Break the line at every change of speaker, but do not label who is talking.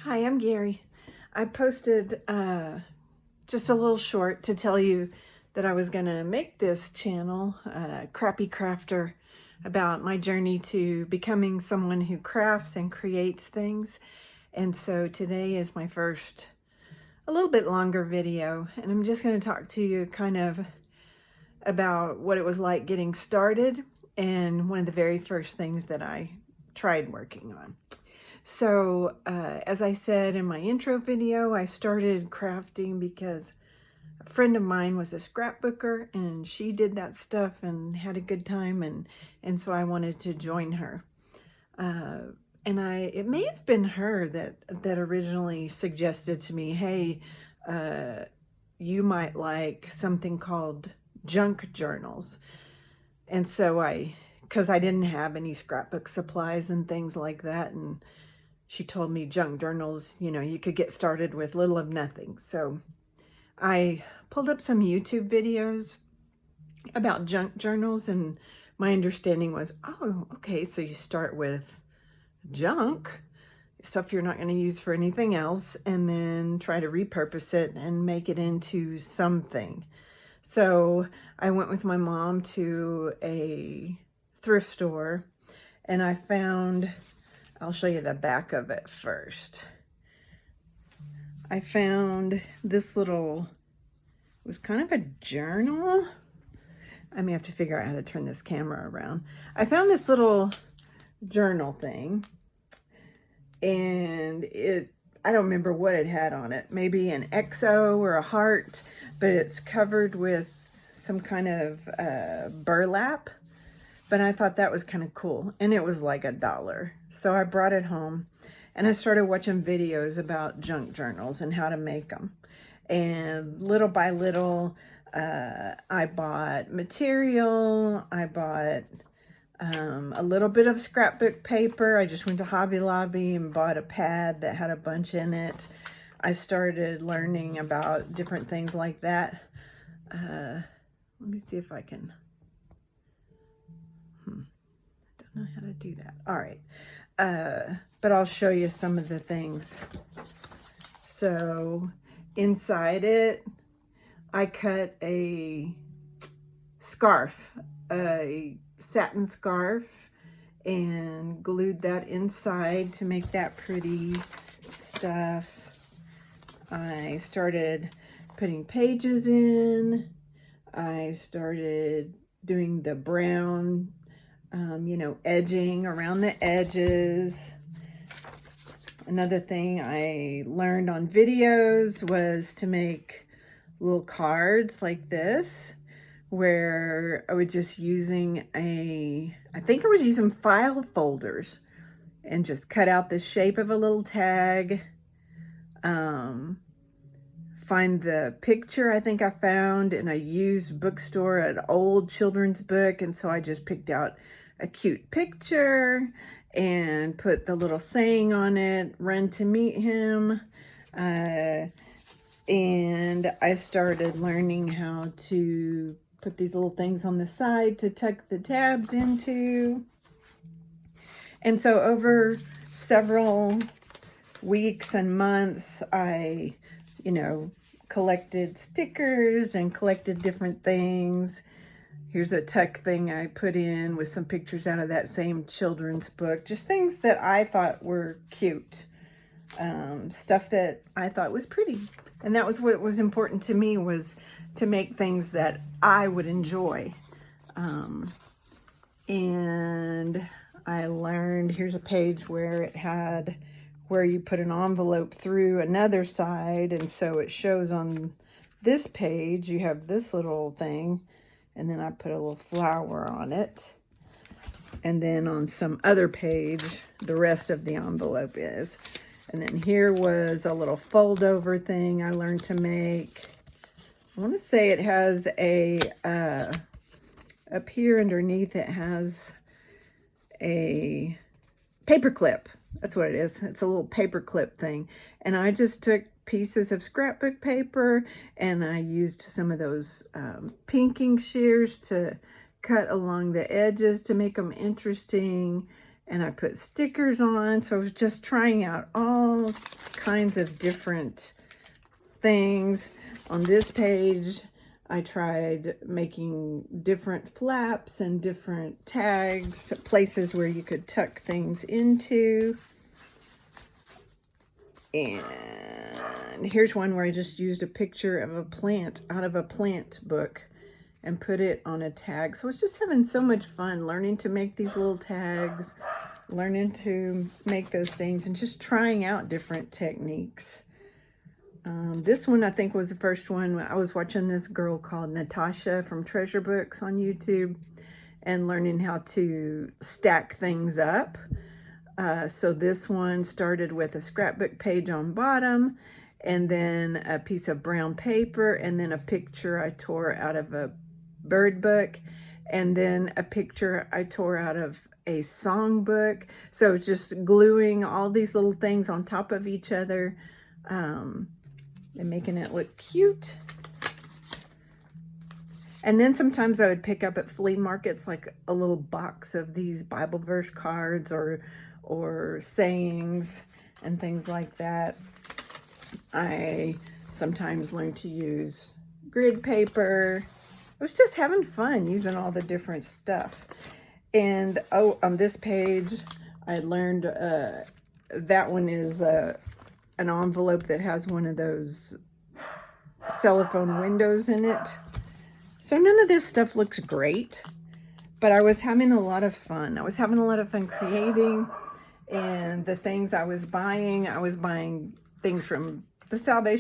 Hi, I'm Gary. I posted just a little short to tell you that I was going to make this channel, Crappy Crafter, about my journey to becoming someone who crafts and creates things. And so today is my first, a little bit longer video, and I'm just going to talk to you kind of about what it was like getting started and one of the very first things that I tried working on. So, as I said in my intro video, I started crafting because a friend of mine was a scrapbooker and she did that stuff and had a good time, and so I wanted to join her. And it may have been her that originally suggested to me, hey, you might like something called junk journals. And so because I didn't have any scrapbook supplies and things like that, and she told me junk journals, you could get started with little of nothing. So I pulled up some YouTube videos about junk journals, and my understanding was, oh, okay, so you start with junk, stuff you're not going to use for anything else, and then try to repurpose it and make it into something. So I went with my mom to a thrift store, and I found, I'll show you the back of it first. I found this little, it was kind of a journal. I may have to figure out how to turn this camera around. I found this little journal thing, and I don't remember what it had on it. Maybe an XO or a heart, but it's covered with some kind of burlap. But I thought that was kind of cool, and it was like $1. So I brought it home, and I started watching videos about junk journals and how to make them. And little by little, I bought material. I bought a little bit of scrapbook paper. I just went to Hobby Lobby and bought a pad that had a bunch in it. I started learning about different things like that. Let me see if I can... don't know how to do that. All right. But I'll show you some of the things. So inside it, I cut a scarf, a satin scarf, and glued that inside to make that pretty stuff. I started putting pages in. I started doing the brown edging around the edges. Another thing I learned on videos was to make little cards like this, where I was just using I think I was using file folders and just cut out the shape of a little tag. Find the picture I think I found in a used bookstore, an old children's book, and so I just picked out a cute picture and put the little saying on it, run to meet him. And I started learning how to put these little things on the side to tuck the tabs into. And so over several weeks and months, I, collected stickers and collected different things. Here's a tuck thing I put in with some pictures out of that same children's book. Just things that I thought were cute. Stuff that I thought was pretty. And that was what was important to me, was to make things that I would enjoy. And I learned, here's a page where it had where you put an envelope through another side, and so it shows on this page you have this little thing, and then I put a little flower on it, and then on some other page the rest of the envelope is. And then here was a little fold over thing I learned to make. I want to say it has a up here underneath it has a paper clip. That's what it is. It's a little paper clip thing. And I just took pieces of scrapbook paper and I used some of those pinking shears to cut along the edges to make them interesting. and I put stickers on. So I was just trying out all kinds of different things. On this page, I tried making different flaps and different tags, places where you could tuck things into. And here's one where I just used a picture of a plant out of a plant book and put it on a tag. So I was just having so much fun learning to make these little tags, learning to make those things, and just trying out different techniques. This one I think was the first one. I was watching this girl called Natasha from Treasure Books on YouTube and learning how to stack things up. So this one started with a scrapbook page on bottom, and then a piece of brown paper, and then a picture I tore out of a bird book, and then a picture I tore out of a songbook. So just gluing all these little things on top of each other and making it look cute. And then sometimes I would pick up at flea markets like a little box of these Bible verse cards or sayings and things like that. I sometimes learned to use grid paper. I was just having fun using all the different stuff. And on this page, I learned that one is an envelope that has one of those cellophane windows in it. So none of this stuff looks great, but I was having a lot of fun. I was having a lot of fun creating, and the things I was buying things from the Salvation